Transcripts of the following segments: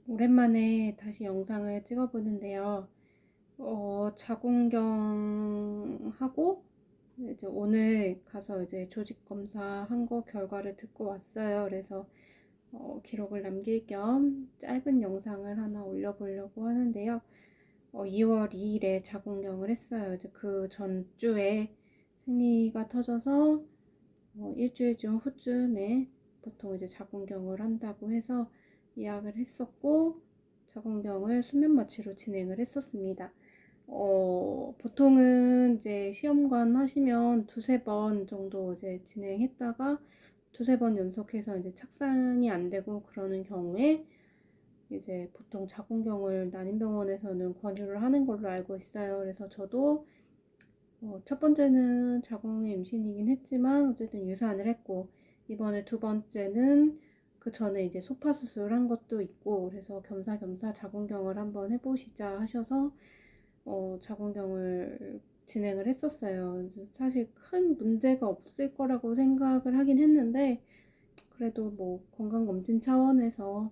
오랜만에 다시 영상을 찍어보는데요. 자궁경하고 이제 오늘 가서 이제 조직 검사한 거 결과를 듣고 왔어요. 그래서 기록을 남길 겸 짧은 영상을 하나 올려보려고 하는데요. 2월 2일에 자궁경을 했어요. 이제 그 전주에 생리가 터져서 일주일쯤 후쯤에 보통 이제 자궁경을 한다고 해서 예약을 했었고 자궁경을 수면 마취로 진행을 했었습니다. 보통은 이제 시험관 하시면 두세 번 정도 이제 진행했다가 두세 번 연속해서 이제 착상이 안 되고 그러는 경우에 이제 보통 자궁경을 난임병원에서는 권유를 하는 걸로 알고 있어요. 그래서 저도 첫 번째는 자궁의 임신이긴 했지만 어쨌든 유산을 했고 이번에 두 번째는 그 전에 이제 소파 수술한 것도 있고 그래서 겸사겸사 자궁경을 한번 해보시자 하셔서 자궁경을 진행을 했었어요. 사실 큰 문제가 없을 거라고 생각을 하긴 했는데 그래도 뭐 건강검진 차원에서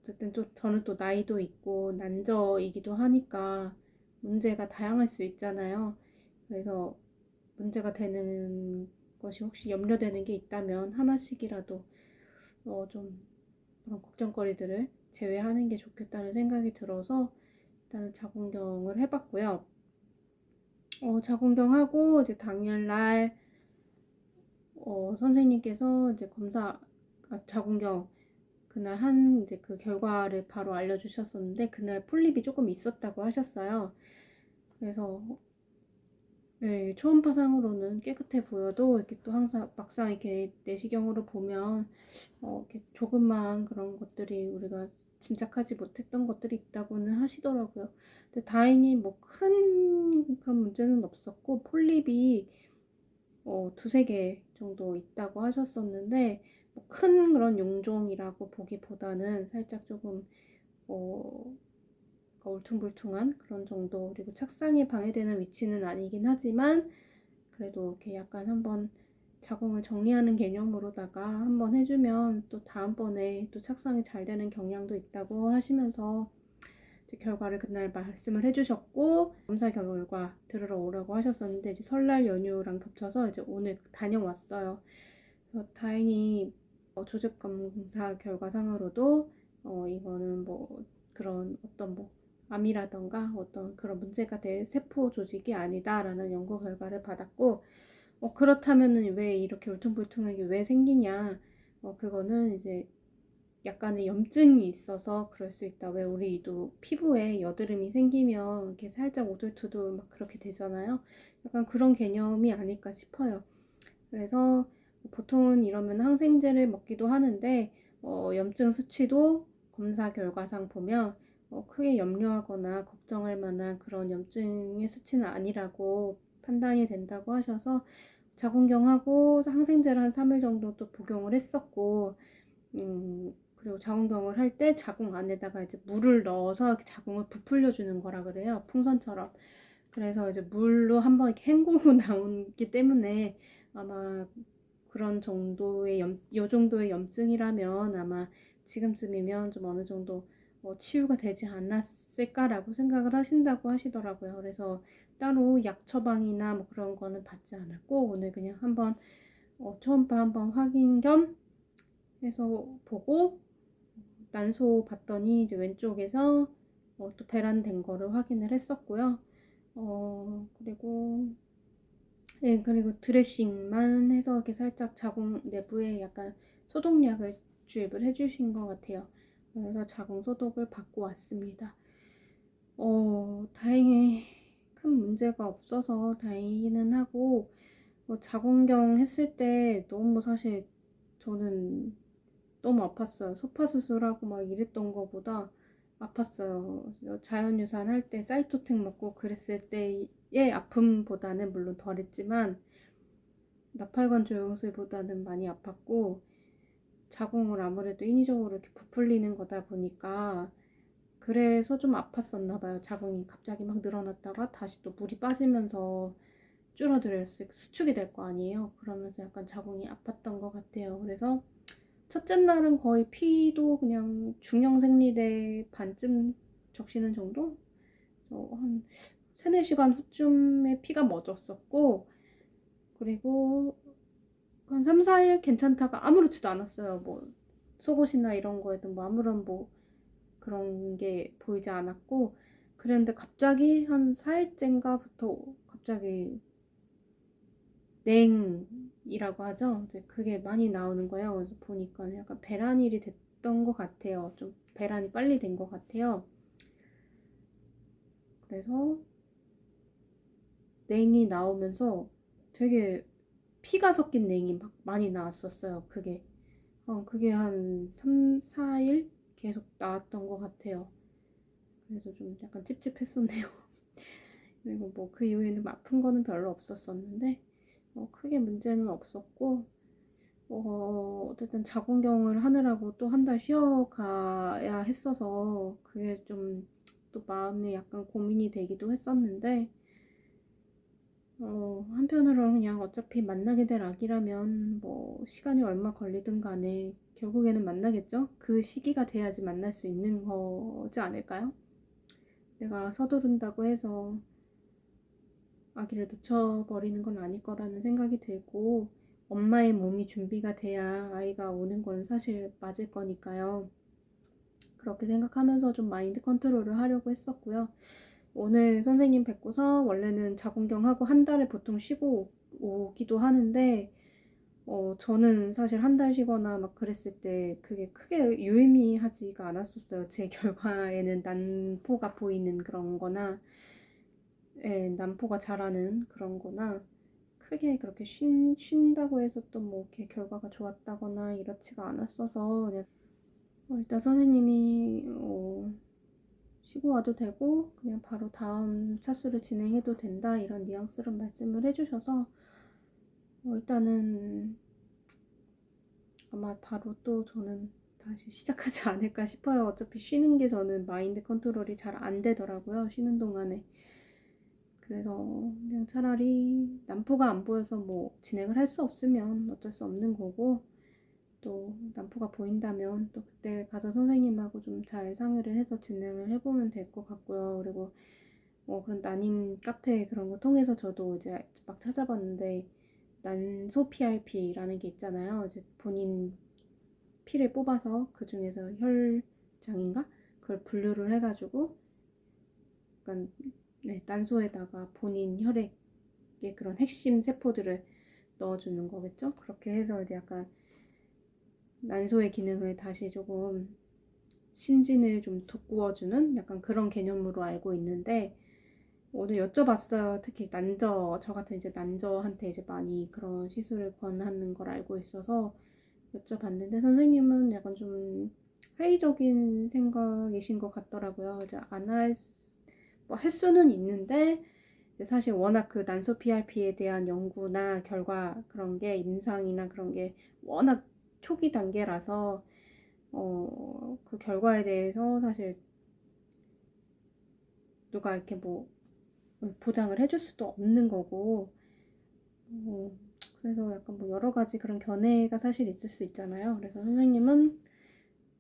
어쨌든 저는 또 나이도 있고 난저이기도 하니까 문제가 다양할 수 있잖아요. 그래서 문제가 되는 것이 혹시 염려되는 게 있다면 하나씩이라도 좀 그런 걱정거리들을 제외하는 게 좋겠다는 생각이 들어서 일단은 자궁경을 해봤고요. 자궁경하고 이제 당일날 선생님께서 이제 자궁경 그날 한 이제 그 결과를 바로 알려주셨었는데 그날 폴립이 조금 있었다고 하셨어요. 그래서 네, 초음파상으로는 깨끗해 보여도 이렇게 또 항상 막상 이렇게 내시경으로 보면 이렇게 조금만 그런 것들이 우리가 짐작하지 못했던 것들이 있다고는 하시더라고요. 근데 다행히 뭐 큰 그런 문제는 없었고 폴립이 두세 개 정도 있다고 하셨었는데 뭐 큰 그런 용종이라고 보기보다는 살짝 조금 어, 울퉁불퉁한 그런 정도, 그리고 착상에 방해되는 위치는 아니긴 하지만 그래도 이렇게 약간 한번 자궁을 정리하는 개념으로다가 한번 해주면 또 다음번에 또 착상이 잘 되는 경향도 있다고 하시면서 결과를 그날 말씀을 해주셨고 검사 결과 들으러 오라고 하셨었는데 이제 설날 연휴랑 겹쳐서 이제 오늘 다녀왔어요. 그래서 다행히 조직 검사 결과상으로도 이거는 뭐 그런 어떤 뭐 암이라던가 어떤 그런 문제가 될 세포 조직이 아니다라는 연구 결과를 받았고 그렇다면은 왜 이렇게 울퉁불퉁하게 왜 생기냐? 그거는 이제 약간의 염증이 있어서 그럴 수 있다. 왜 우리도 피부에 여드름이 생기면 이렇게 살짝 오돌투돌 막 그렇게 되잖아요. 약간 그런 개념이 아닐까 싶어요. 그래서 보통은 이러면 항생제를 먹기도 하는데 염증 수치도 검사 결과상 보면 크게 염려하거나 걱정할 만한 그런 염증의 수치는 아니라고 판단이 된다고 하셔서 자궁경하고 항생제를 한 3일 정도 또 복용을 했었고 그리고 자궁경을 할 때 자궁 안에다가 이제 물을 넣어서 이렇게 자궁을 부풀려 주는 거라 그래요. 풍선처럼. 그래서 이제 물로 한번 이렇게 헹구고 나오기 때문에 아마 그런 정도의 요 정도의 염증이라면 아마 지금쯤이면 좀 어느 정도 치유가 되지 않았을까라고 생각을 하신다고 하시더라고요. 그래서 따로 약 처방이나 뭐 그런 거는 받지 않았고 오늘 그냥 한번 초음파 한번 확인 겸 해서 보고 난소 봤더니 이제 왼쪽에서 또 배란된 거를 확인을 했었고요. 그리고 네, 그리고 드레싱만 해서 이렇게 살짝 자궁 내부에 약간 소독약을 주입을 해주신 것 같아요. 그래서 자궁 소독을 받고 왔습니다. 다행히 큰 문제가 없어서 다행이기는 하고 자궁경 했을 때 너무 사실 저는 너무 아팠어요. 소파 수술하고 막 이랬던 거보다 아팠어요. 자연유산 할 때 사이토텍 먹고 그랬을 때의 아픔보다는 물론 덜했지만 나팔관 조영술보다는 많이 아팠고 자궁을 아무래도 인위적으로 이렇게 부풀리는 거다 보니까 그래서 좀 아팠었나 봐요. 자궁이 갑자기 막 늘어났다가 다시 또 물이 빠지면서 줄어들었을 수축이 될 거 아니에요. 그러면서 약간 자궁이 아팠던 것 같아요. 그래서 첫째 날은 거의 피도 그냥 중형생리대 반쯤 적시는 정도? 한 3, 4시간 후쯤에 피가 멎었었고, 그리고 한 3, 4일 괜찮다가 아무렇지도 않았어요. 뭐 속옷이나 이런 거에도 뭐 아무런 뭐 그런 게 보이지 않았고, 그랬는데 갑자기 한 4일째인가부터 갑자기 냉이라고 하죠. 이제 그게 많이 나오는 거예요. 그래서 보니까 약간 배란일이 됐던 것 같아요. 좀 배란이 빨리 된 것 같아요. 그래서 냉이 나오면서 되게 피가 섞인 냉이 막 많이 나왔었어요. 그게 한 3, 4일 계속 나왔던 것 같아요. 그래서 좀 약간 찝찝했었네요. 그리고 뭐 그 이후에는 아픈 거는 별로 없었었는데 크게 문제는 없었고, 어쨌든 자궁경을 하느라고 또 한 달 쉬어가야 했어서 그게 좀 또 마음에 약간 고민이 되기도 했었는데, 한편으로는 그냥 어차피 만나게 될 아기라면 뭐 시간이 얼마 걸리든 간에 결국에는 만나겠죠? 그 시기가 돼야지 만날 수 있는 거지 않을까요? 내가 서두른다고 해서 아기를 놓쳐버리는 건 아닐 거라는 생각이 들고, 엄마의 몸이 준비가 돼야 아이가 오는 건 사실 맞을 거니까요. 그렇게 생각하면서 좀 마인드 컨트롤을 하려고 했었고요. 오늘 선생님 뵙고서 원래는 자궁경하고 한 달을 보통 쉬고 오기도 하는데, 저는 사실 한 달 쉬거나 막 그랬을 때 그게 크게 유의미하지가 않았었어요. 제 결과에는 난포가 보이는 그런 거나, 예, 난포가 자라는 그런 거나, 크게 그렇게 쉰다고 해서 또 뭐 이렇게 결과가 좋았다거나 이렇지가 않았어서, 그냥 일단 선생님이 쉬고 와도 되고 그냥 바로 다음 차수를 진행해도 된다 이런 뉘앙스로 말씀을 해주셔서 일단은 아마 바로 또 저는 다시 시작하지 않을까 싶어요. 어차피 쉬는 게 저는 마인드 컨트롤이 잘 안 되더라고요, 쉬는 동안에. 그래서 그냥 차라리 난포가 안 보여서 뭐 진행을 할 수 없으면 어쩔 수 없는 거고, 또 난포가 보인다면 또 그때 가서 선생님하고 좀 잘 상의를 해서 진행을 해보면 될 것 같고요. 그리고 그런 난임 카페 그런 거 통해서 저도 이제 막 찾아봤는데, 난소 PRP라는 게 있잖아요. 이제 본인 피를 뽑아서 그 중에서 혈장인가? 그걸 분류를 해가지고 약간, 네, 난소에다가 본인 혈액의 그런 핵심 세포들을 넣어주는 거겠죠? 그렇게 해서 이제 약간 난소의 기능을 다시 조금 신진을 좀 돋구어주는 약간 그런 개념으로 알고 있는데, 오늘 여쭤봤어요. 특히 저 같은 이제 난저한테 이제 많이 그런 시술을 권하는 걸 알고 있어서 여쭤봤는데, 선생님은 약간 좀 회의적인 생각이신 것 같더라고요. 이제 뭐 할 수는 있는데, 이제 사실 워낙 그 난소 PRP에 대한 연구나 결과 그런 게 임상이나 그런 게 워낙 초기 단계라서 그 결과에 대해서 사실 누가 이렇게 뭐 보장을 해줄 수도 없는 거고, 어, 그래서 약간 뭐 여러 가지 그런 견해가 사실 있을 수 있잖아요. 그래서 선생님은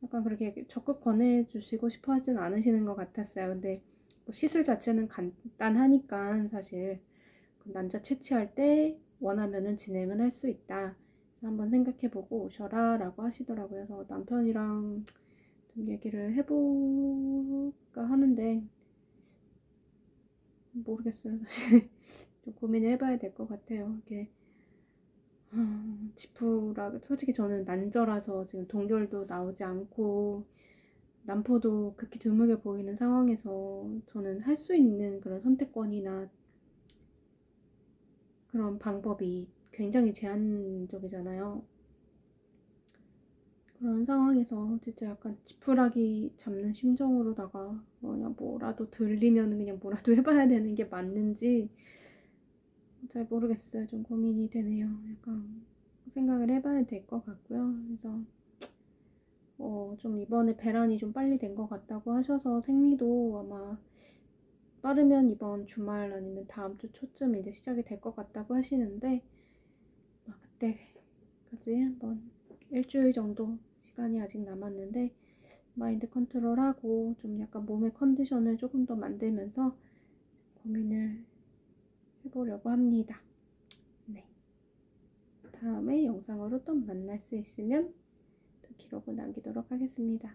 약간 그렇게 적극 권해주시고 싶어 하진 않으시는 것 같았어요. 근데 뭐 시술 자체는 간단하니까 사실 그 난자 채취할 때 원하면은 진행을 할 수 있다. 그래서 한번 생각해보고 오셔라 라고 하시더라고요. 그래서 남편이랑 좀 얘기를 해볼까 하는데 모르겠어요. 사실 좀 고민을 해봐야 될 것 같아요. 이게 지푸라 솔직히 저는 난저라서 지금 동결도 나오지 않고 난포도 극히 드물게 보이는 상황에서 저는 할 수 있는 그런 선택권이나 그런 방법이 굉장히 제한적이잖아요. 그런 상황에서 진짜 약간 지푸라기 잡는 심정으로다가 그냥 뭐라도 들리면 그냥 뭐라도 해봐야 되는 게 맞는지 잘 모르겠어요. 좀 고민이 되네요. 약간 생각을 해봐야 될 것 같고요. 그래서 좀 이번에 배란이 좀 빨리 된 것 같다고 하셔서 생리도 아마 빠르면 이번 주말 아니면 다음 주 초쯤 이제 시작이 될 것 같다고 하시는데, 그때까지 한번 일주일 정도 시간이 아직 남았는데 마인드 컨트롤하고 좀 약간 몸의 컨디션을 조금 더 만들면서 고민을 해보려고 합니다. 네. 다음에 영상으로 또 만날 수 있으면 또 기록을 남기도록 하겠습니다.